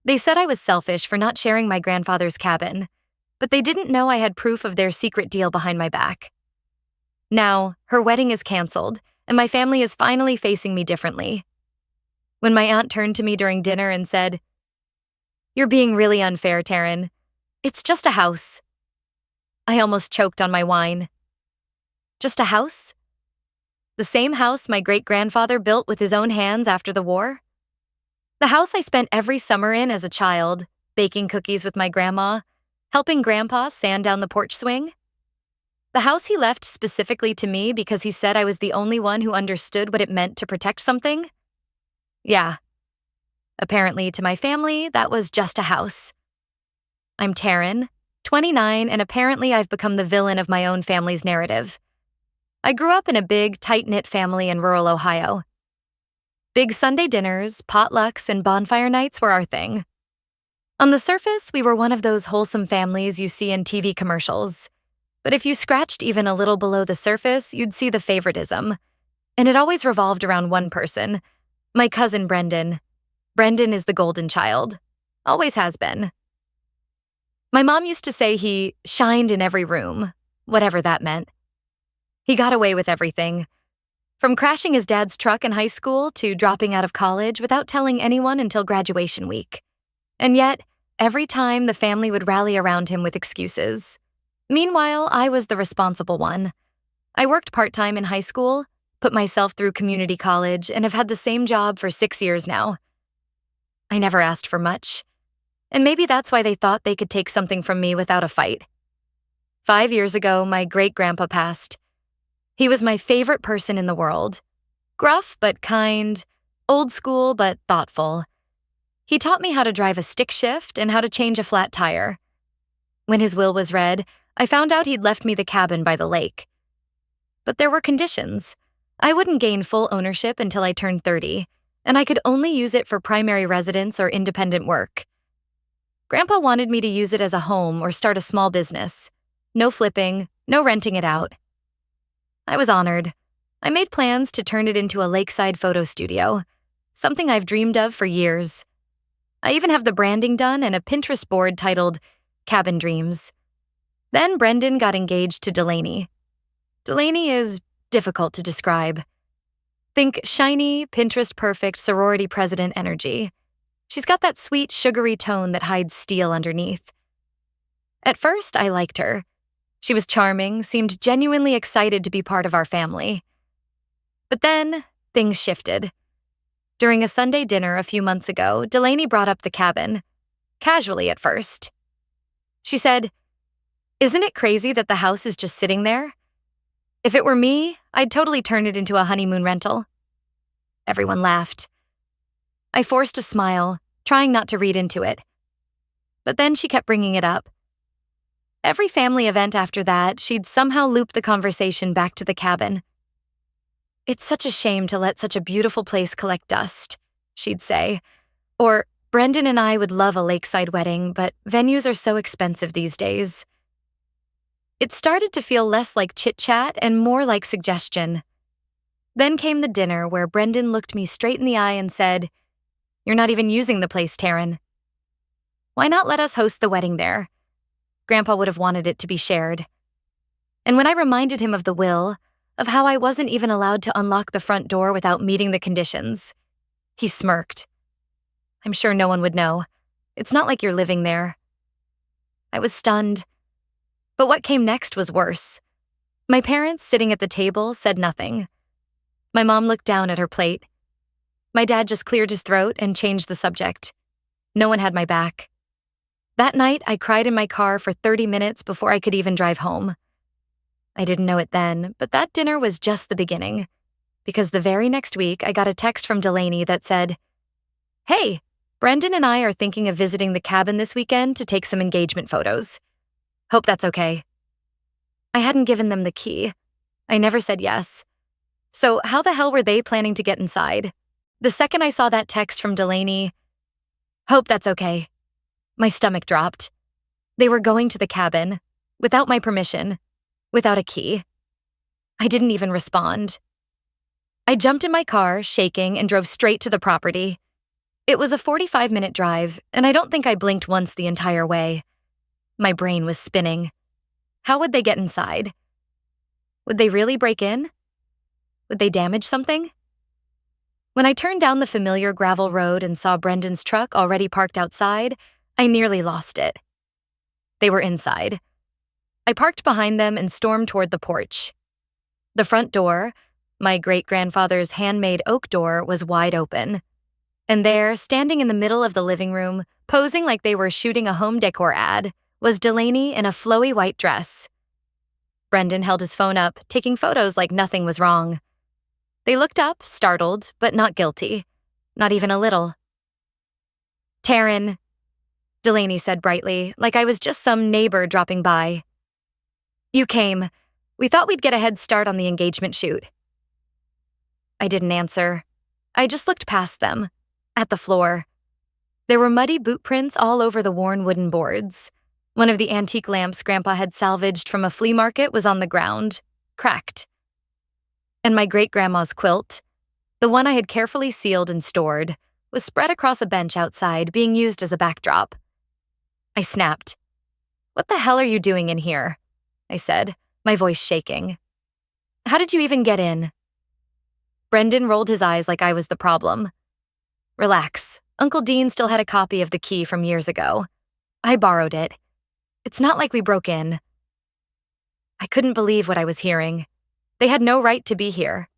They said I was selfish for not sharing my grandfather's cabin, but they didn't know I had proof of their secret deal behind my back. Now, her wedding is canceled, and my family is finally facing me differently. When my aunt turned to me during dinner and said, "You're being really unfair, Taryn. It's just a house." I almost choked on my wine. Just a house? The same house my great-grandfather built with his own hands after the war? The house I spent every summer in as a child, baking cookies with my grandma, helping Grandpa sand down the porch swing? The house he left specifically to me because he said I was the only one who understood what it meant to protect something? Yeah. Apparently, to my family, that was just a house. I'm Taryn, 29, and apparently I've become the villain of my own family's narrative. I grew up in a big, tight-knit family in rural Ohio. Big Sunday dinners, potlucks, and bonfire nights were our thing. On the surface, we were one of those wholesome families you see in TV commercials. But if you scratched even a little below the surface, you'd see the favoritism. And it always revolved around one person, my cousin Brendan. Brendan is the golden child. Always has been. My mom used to say he shined in every room, whatever that meant. He got away with everything. From crashing his dad's truck in high school to dropping out of college without telling anyone until graduation week. And yet, every time the family would rally around him with excuses. Meanwhile, I was the responsible one. I worked part-time in high school, put myself through community college, and have had the same job for 6 years now. I never asked for much. And maybe that's why they thought they could take something from me without a fight. 5 years ago, my great-grandpa passed. He was my favorite person in the world. Gruff but kind, old school but thoughtful. He taught me how to drive a stick shift and how to change a flat tire. When his will was read, I found out he'd left me the cabin by the lake. But there were conditions. I wouldn't gain full ownership until I turned 30, and I could only use it for primary residence or independent work. Grandpa wanted me to use it as a home or start a small business. No flipping, no renting it out. I was honored. I made plans to turn it into a lakeside photo studio, something I've dreamed of for years. I even have the branding done and a Pinterest board titled Cabin Dreams. Then Brendan got engaged to Delaney. Delaney is difficult to describe. Think shiny, Pinterest-perfect sorority president energy. She's got that sweet, sugary tone that hides steel underneath. At first, I liked her. She was charming, seemed genuinely excited to be part of our family. But then, things shifted. During a Sunday dinner a few months ago, Delaney brought up the cabin. Casually at first. She said, "Isn't it crazy that the house is just sitting there? If it were me, I'd totally turn it into a honeymoon rental." Everyone laughed. I forced a smile, trying not to read into it. But then she kept bringing it up. Every family event after that, she'd somehow loop the conversation back to the cabin. "It's such a shame to let such a beautiful place collect dust," she'd say. Or, "Brendan and I would love a lakeside wedding, but venues are so expensive these days." It started to feel less like chit-chat and more like suggestion. Then came the dinner where Brendan looked me straight in the eye and said, "You're not even using the place, Taryn. Why not let us host the wedding there? Grandpa would have wanted it to be shared." And when I reminded him of the will, of how I wasn't even allowed to unlock the front door without meeting the conditions, he smirked. "I'm sure no one would know. It's not like you're living there." I was stunned. But what came next was worse. My parents, sitting at the table, said nothing. My mom looked down at her plate. My dad just cleared his throat and changed the subject. No one had my back. That night, I cried in my car for 30 minutes before I could even drive home. I didn't know it then, but that dinner was just the beginning. Because the very next week, I got a text from Delaney that said, "Hey, Brendan and I are thinking of visiting the cabin this weekend to take some engagement photos. Hope that's okay." I hadn't given them the key. I never said yes. So how the hell were they planning to get inside? The second I saw that text from Delaney, "Hope that's okay," my stomach dropped. They were going to the cabin, without my permission, without a key. I didn't even respond. I jumped in my car, shaking, and drove straight to the property. It was a 45-minute drive, and I don't think I blinked once the entire way. My brain was spinning. How would they get inside? Would they really break in? Would they damage something? When I turned down the familiar gravel road and saw Brendan's truck already parked outside, I nearly lost it. They were inside. I parked behind them and stormed toward the porch. The front door, my great-grandfather's handmade oak door, was wide open. And there, standing in the middle of the living room, posing like they were shooting a home decor ad, was Delaney in a flowy white dress. Brendan held his phone up, taking photos like nothing was wrong. They looked up, startled, but not guilty. Not even a little. "Taryn," Delaney said brightly, like I was just some neighbor dropping by. "You came. We thought we'd get a head start on the engagement shoot." I didn't answer. I just looked past them, at the floor. There were muddy boot prints all over the worn wooden boards. One of the antique lamps Grandpa had salvaged from a flea market was on the ground, cracked. And my great-grandma's quilt, the one I had carefully sealed and stored, was spread across a bench outside, being used as a backdrop. I snapped. "What the hell are you doing in here?" I said, my voice shaking. "How did you even get in?" Brendan rolled his eyes like I was the problem. "Relax. Uncle Dean still had a copy of the key from years ago. I borrowed it. It's not like we broke in." I couldn't believe what I was hearing. They had no right to be here.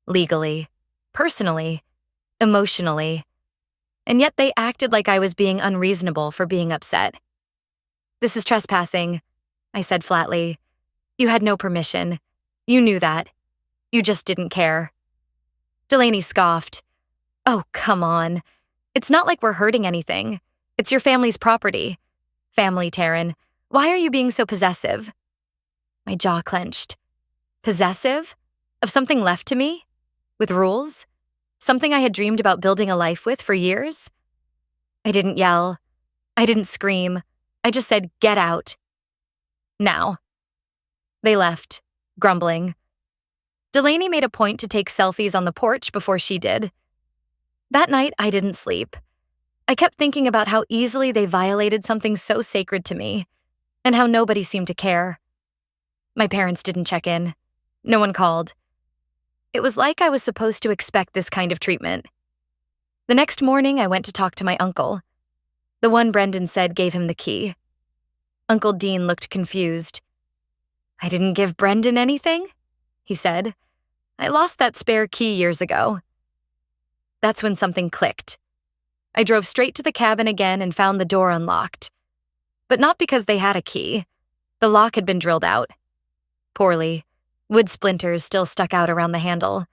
Legally, personally, emotionally. And yet they acted like I was being unreasonable for being upset. "This is trespassing," I said flatly. "You had no permission. You knew that. You just didn't care." Delaney scoffed. "Oh, come on. It's not like we're hurting anything. It's your family's property. Family, Taryn. Why are you being so possessive?" My jaw clenched. Possessive? Of something left to me? With rules? Something I had dreamed about building a life with for years? I didn't yell. I didn't scream. I just said, "Get out." Now. They left, grumbling. Delaney made a point to take selfies on the porch before she did. That night, I didn't sleep. I kept thinking about how easily they violated something so sacred to me, and how nobody seemed to care. My parents didn't check in. No one called. It was like I was supposed to expect this kind of treatment. The next morning, I went to talk to my uncle. The one Brendan said gave him the key. Uncle Dean looked confused. "I didn't give Brendan anything," he said. "I lost that spare key years ago." That's when something clicked. I drove straight to the cabin again and found the door unlocked. But not because they had a key. The lock had been drilled out. Poorly. Wood splinters still stuck out around the handle.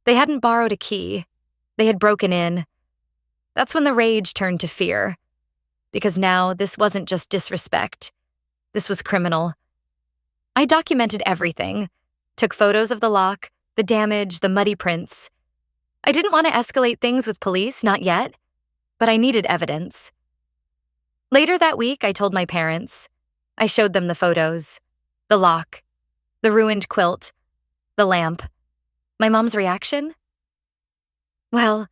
They hadn't borrowed a key. They had broken in. That's when the rage turned to fear. Because now this wasn't just disrespect. This was criminal. I documented everything. Took photos of the lock, the damage, the muddy prints. I didn't want to escalate things with police, not yet. But I needed evidence. Later that week, I told my parents. I showed them the photos. The lock. The ruined quilt. The lamp. My mom's reaction? Well,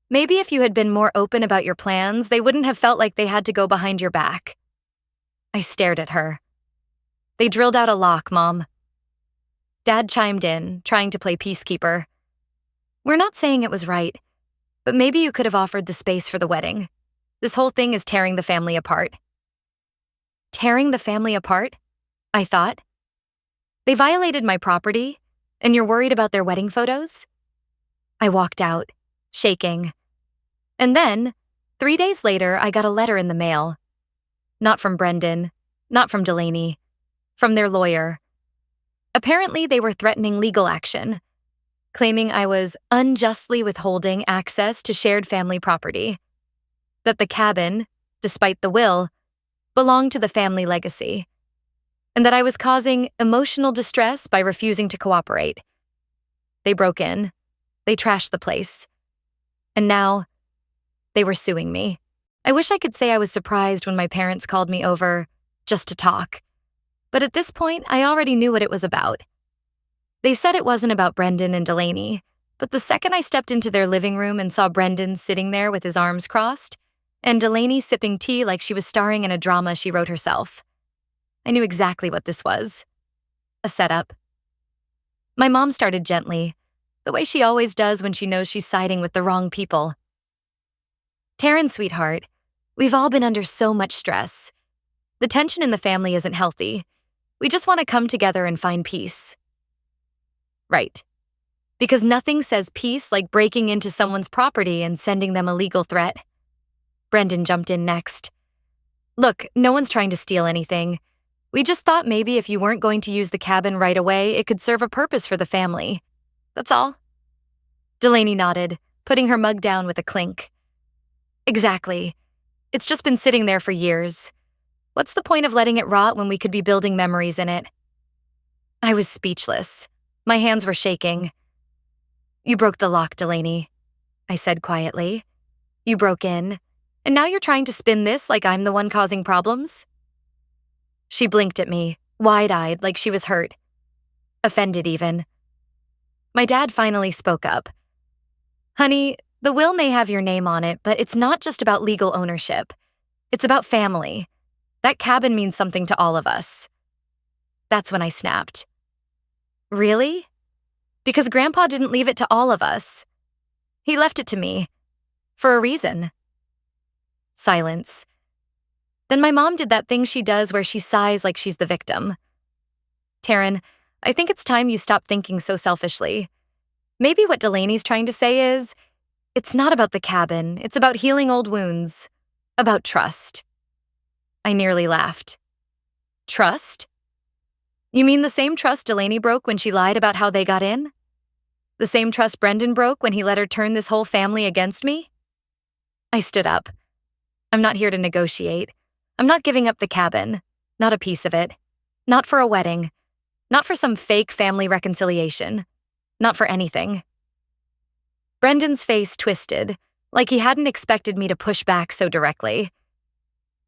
maybe if you had been more open about your plans, they wouldn't have felt like they had to go behind your back. I stared at her. "They drilled out a lock, Mom." Dad chimed in, trying to play peacekeeper. "We're not saying it was right, but maybe you could have offered the space for the wedding. This whole thing is tearing the family apart." Tearing the family apart? I thought. They violated my property, and you're worried about their wedding photos? I walked out, shaking. And then, 3 days later, I got a letter in the mail. Not from Brendan, not from Delaney, from their lawyer. Apparently, they were threatening legal action, claiming I was unjustly withholding access to shared family property, that the cabin, despite the will, belonged to the family legacy, and that I was causing emotional distress by refusing to cooperate. They broke in. They trashed the place. And now, they were suing me. I wish I could say I was surprised when my parents called me over just to talk. But at this point, I already knew what it was about. They said it wasn't about Brendan and Delaney, But the second I stepped into their living room and saw Brendan sitting there with his arms crossed, and Delaney sipping tea like she was starring in a drama she wrote herself, I knew exactly what this was. A setup. My mom started gently, the way she always does when she knows she's siding with the wrong people. Taryn, sweetheart, we've all been under so much stress. The tension in the family isn't healthy. We just want to come together and find peace. Right. Because nothing says peace like breaking into someone's property and sending them a legal threat. Brendan jumped in next. Look, no one's trying to steal anything. We just thought maybe if you weren't going to use the cabin right away, it could serve a purpose for the family. That's all. Delaney nodded, putting her mug down with a clink. Exactly. It's just been sitting there for years. What's the point of letting it rot when we could be building memories in it? I was speechless. My hands were shaking. You broke the lock, Delaney, I said quietly. You broke in, and now you're trying to spin this like I'm the one causing problems? She blinked at me, wide-eyed, like she was hurt. Offended, even. My dad finally spoke up. Honey, the will may have your name on it, but it's not just about legal ownership. It's about family. That cabin means something to all of us. That's when I snapped. Really? Because Grandpa didn't leave it to all of us. He left it to me. For a reason. Silence. Then my mom did that thing she does where she sighs like she's the victim. Taryn, I think it's time you stop thinking so selfishly. Maybe what Delaney's trying to say is, it's not about the cabin, it's about healing old wounds. About trust. I nearly laughed. Trust? You mean the same trust Delaney broke when she lied about how they got in? The same trust Brendan broke when he let her turn this whole family against me? I stood up. I'm not here to negotiate. I'm not giving up the cabin. Not a piece of it. Not for a wedding. Not for some fake family reconciliation. Not for anything. Brendan's face twisted, like he hadn't expected me to push back so directly.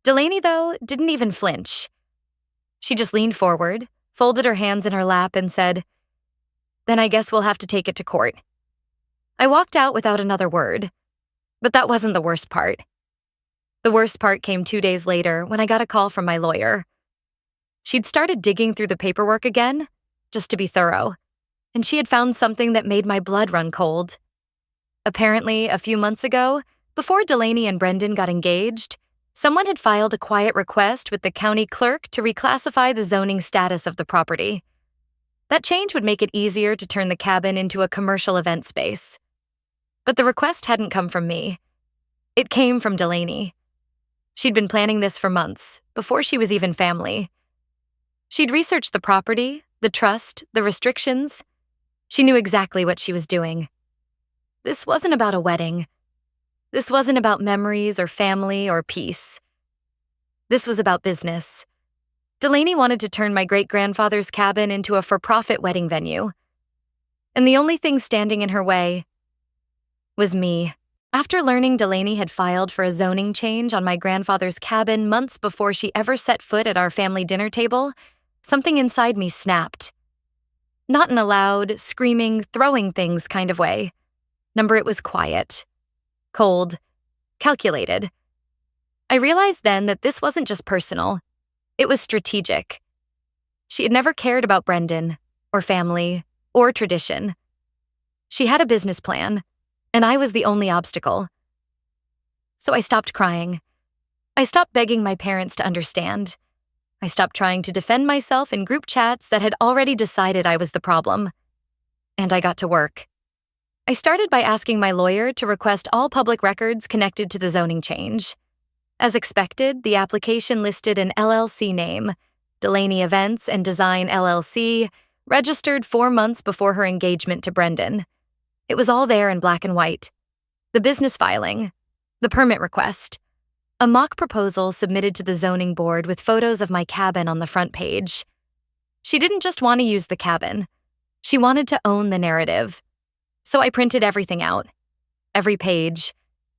Delaney, though, didn't even flinch. She just leaned forward, folded her hands in her lap, and said, Then I guess we'll have to take it to court. I walked out without another word. But that wasn't the worst part. The worst part came 2 days later when I got a call from my lawyer. She'd started digging through the paperwork again, just to be thorough, and she had found something that made my blood run cold. Apparently, a few months ago, before Delaney and Brendan got engaged, someone had filed a quiet request with the county clerk to reclassify the zoning status of the property. That change would make it easier to turn the cabin into a commercial event space. But the request hadn't come from me. It came from Delaney. She'd been planning this for months, before she was even family. She'd researched the property, the trust, the restrictions. She knew exactly what she was doing. This wasn't about a wedding. This wasn't about memories or family or peace. This was about business. Delaney wanted to turn my great-grandfather's cabin into a for-profit wedding venue. And the only thing standing in her way was me. After learning Delaney had filed for a zoning change on my grandfather's cabin months before she ever set foot at our family dinner table, something inside me snapped. Not in a loud, screaming, throwing things kind of way. It was quiet, cold, calculated. I realized then that this wasn't just personal. It was strategic. She had never cared about Brendan, or family, or tradition. She had a business plan, and I was the only obstacle. So I stopped crying. I stopped begging my parents to understand. I stopped trying to defend myself in group chats that had already decided I was the problem. And I got to work. I started by asking my lawyer to request all public records connected to the zoning change. As expected, the application listed an LLC name, Delaney Events and Design LLC, registered 4 months before her engagement to Brendan. It was all there in black and white. The business filing, the permit request, a mock proposal submitted to the zoning board with photos of my cabin on the front page. She didn't just want to use the cabin. She wanted to own the narrative. So I printed everything out. Every page,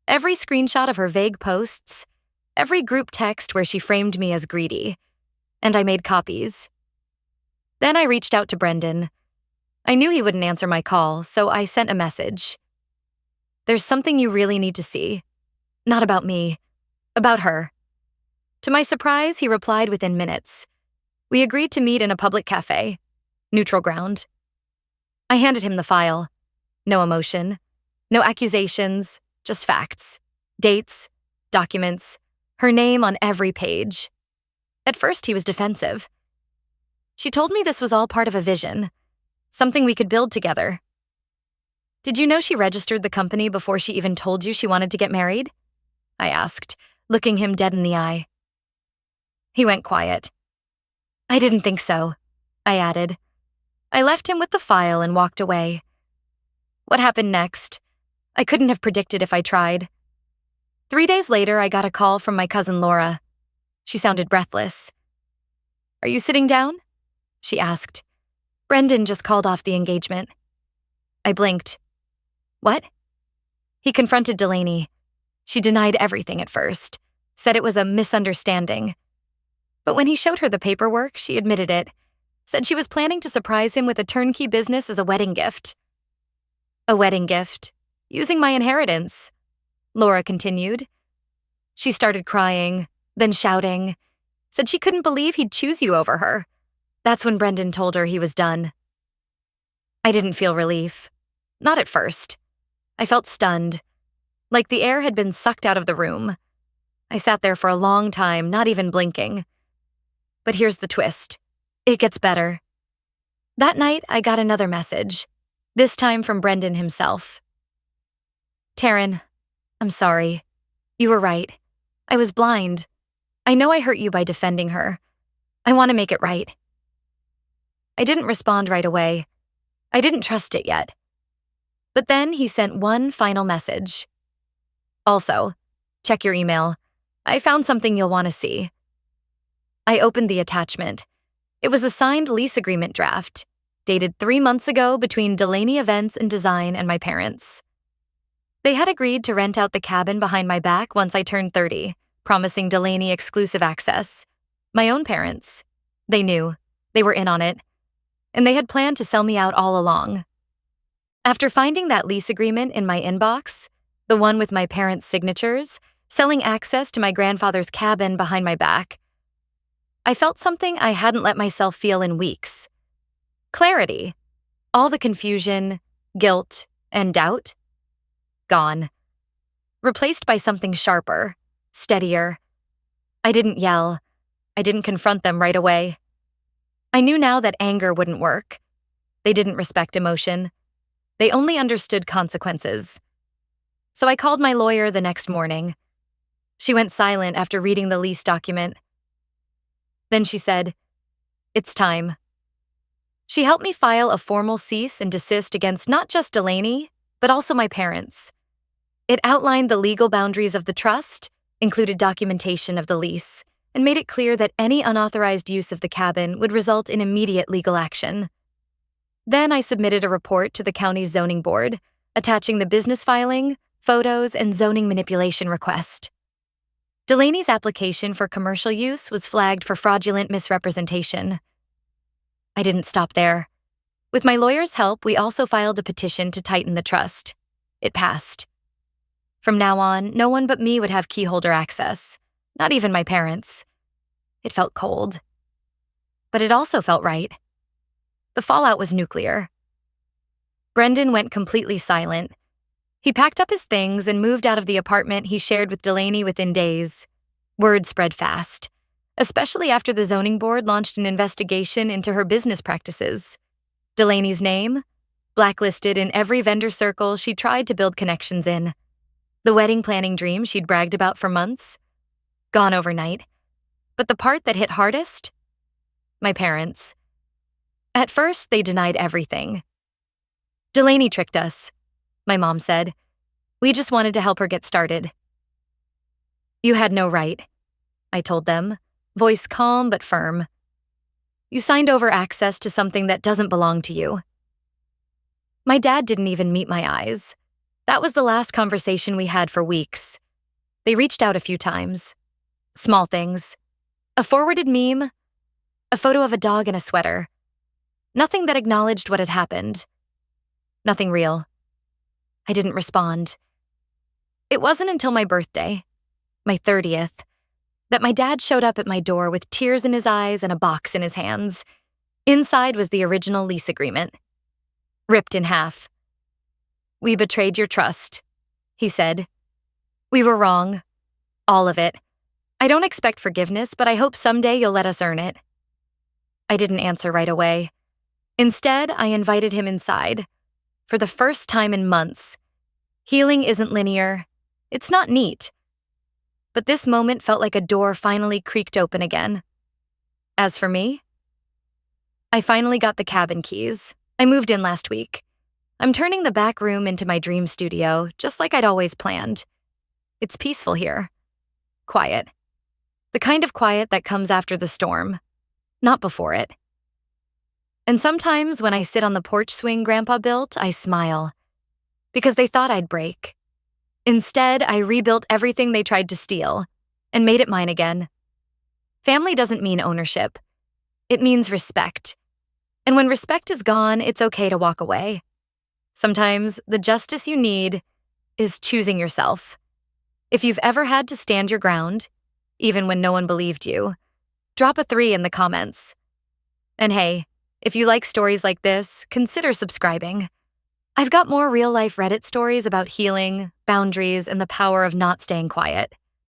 every screenshot of her vague posts, every group text where she framed me as greedy. And I made copies. Then I reached out to Brendan. I knew he wouldn't answer my call, so I sent a message. There's something you really need to see. Not about me, about her. To my surprise, he replied within minutes. We agreed to meet in a public cafe. Neutral ground. I handed him the file. No emotion. No accusations, just facts. Dates, documents, her name on every page. At first, he was defensive. She told me this was all part of a vision, something we could build together. Did you know she registered the company before she even told you she wanted to get married? I asked, looking him dead in the eye. He went quiet. I didn't think so, I added. I left him with the file and walked away. What happened next? I couldn't have predicted if I tried. 3 days later, I got a call from my cousin Laura. She sounded breathless. Are you sitting down? She asked. Brendan just called off the engagement. I blinked. What? He confronted Delaney. She denied everything at first, said it was a misunderstanding. But when he showed her the paperwork, she admitted it, said she was planning to surprise him with a turnkey business as a wedding gift. A wedding gift, using my inheritance, Laura continued. She started crying, then shouting, said she couldn't believe he'd choose you over her. That's when Brendan told her he was done. I didn't feel relief. Not at first. I felt stunned, like the air had been sucked out of the room. I sat there for a long time, not even blinking. But here's the twist. It gets better. That night, I got another message, this time from Brendan himself. Taryn, I'm sorry. You were right. I was blind. I know I hurt you by defending her. I want to make it right. I didn't respond right away. I didn't trust it yet. But then he sent one final message. Also, check your email. I found something you'll want to see. I opened the attachment. It was a signed lease agreement draft, dated 3 months ago between Delaney Events and Design and my parents. They had agreed to rent out the cabin behind my back once I turned 30, promising Delaney exclusive access. My own parents. They knew. They were in on it. And they had planned to sell me out all along. After finding that lease agreement in my inbox, the one with my parents' signatures, selling access to my grandfather's cabin behind my back, I felt something I hadn't let myself feel in weeks. Clarity. All the confusion, guilt, and doubt. Gone. Replaced by something sharper, steadier. I didn't yell. I didn't confront them right away. I knew now that anger wouldn't work. They didn't respect emotion. They only understood consequences. So I called my lawyer the next morning. She went silent after reading the lease document. Then she said, "It's time." She helped me file a formal cease and desist against not just Delaney, but also my parents. It outlined the legal boundaries of the trust, included documentation of the lease, and made it clear that any unauthorized use of the cabin would result in immediate legal action. Then I submitted a report to the county's zoning board, attaching the business filing, photos, and zoning manipulation request. Delaney's application for commercial use was flagged for fraudulent misrepresentation. I didn't stop there. With my lawyer's help, we also filed a petition to tighten the trust. It passed. From now on, no one but me would have keyholder access, not even my parents. It felt cold. But it also felt right. The fallout was nuclear. Brendan went completely silent. He packed up his things and moved out of the apartment he shared with Delaney within days. Word spread fast, especially after the zoning board launched an investigation into her business practices. Delaney's name? Blacklisted in every vendor circle she tried to build connections in. The wedding planning dream she'd bragged about for months? Gone overnight. But the part that hit hardest? My parents. At first, they denied everything. Delaney tricked us, my mom said. We just wanted to help her get started. You had no right, I told them, voice calm but firm. You signed over access to something that doesn't belong to you. My dad didn't even meet my eyes. That was the last conversation we had for weeks. They reached out a few times. Small things. A forwarded meme. A photo of a dog in a sweater. Nothing that acknowledged what had happened. Nothing real. I didn't respond. It wasn't until my birthday, my 30th, that my dad showed up at my door with tears in his eyes and a box in his hands. Inside was the original lease agreement, ripped in half. "We betrayed your trust," he said. "We were wrong. All of it. I don't expect forgiveness, but I hope someday you'll let us earn it." I didn't answer right away. Instead, I invited him inside. For the first time in months. Healing isn't linear. It's not neat. But this moment felt like a door finally creaked open again. As for me, I finally got the cabin keys. I moved in last week. I'm turning the back room into my dream studio, just like I'd always planned. It's peaceful here. Quiet. The kind of quiet that comes after the storm, not before it. And sometimes when I sit on the porch swing Grandpa built, I smile. Because they thought I'd break. Instead, I rebuilt everything they tried to steal and made it mine again. Family doesn't mean ownership. It means respect. And when respect is gone, it's okay to walk away. Sometimes the justice you need is choosing yourself. If you've ever had to stand your ground, even when no one believed you, drop a 3 in the comments. And hey, if you like stories like this, consider subscribing. I've got more real-life Reddit stories about healing, boundaries, and the power of not staying quiet.